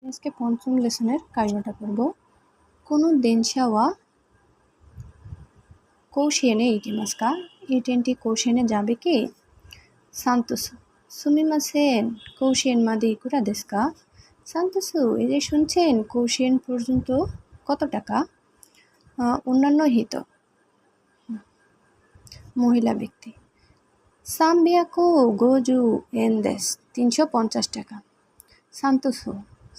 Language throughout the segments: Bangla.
আজকে পঞ্চম লেসনের কারিমাটা করব। কোনো দেনশা ওয়া কৌশিয়েনে ইকিমাস্কা, এই ট্রেনটি কৌশিয়েনে যাবে কি? সান্তোসু সুমিমাসেন কৌশিয়েন মাদি কুরা দেস্কা। সান্তোসু, এই যে শুনছেন কৌশিয়েন পর্যন্ত কত টাকা? অন্যান্য হিত মহিলা ব্যক্তি। সাম্বিয়াকো গোজু এনদেস 350 টাকা। সান্তোসু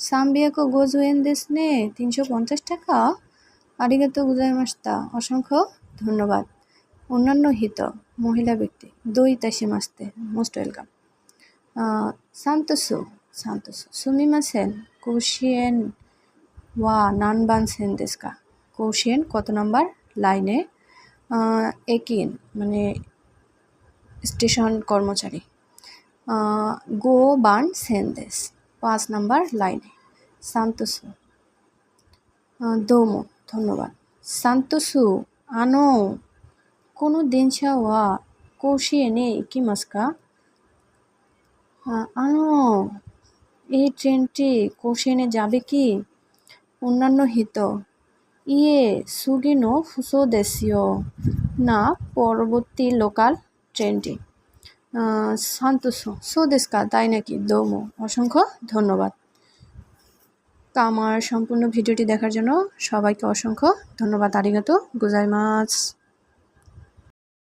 সাম্বিয়াকো গোজু এনদেস নে 350 টাকা। আরিগাতো গোজাইমাস্তা, অসংখ্য ধন্যবাদ। অন্যান্য হিত মহিলা ব্যক্তি দই তাশিমাস্তে, মোস্ট ওয়েলকাম। সান্তোসু সান্তোসু সুমিমাসেন কৌশিয়েন ওয়া নানবানসেন দেস্কা। কৌশিয়েন কত নাম্বার লাইনে? একিন মানে স্টেশন কর্মচারী। গো বান সেন্দেস 5 নাম্বার লাইনে। সান্তোসু দোমো ধন্যবাদ। সান্তোসু আনো কোনো দেনশা ওয়া কৌশিয়েনে ইকিমাস্কা। আনো, এই ট্রেনটি কৌশিয়েনে যাবে কি? অন্যান্য হিত ইয়ে সুগিনো ফুসো দেসিও, না পরবর্তী লোকাল ট্রেনটি। সান্তোসু সো দেস্কা, তাই নাকি? দোমো অসংখ্য ধন্যবাদ। আমার সম্পূর্ণ ভিডিওটি দেখার জন্য সবাইকে অসংখ্য ধন্যবাদ। আরিগাতো গোজাইমাস।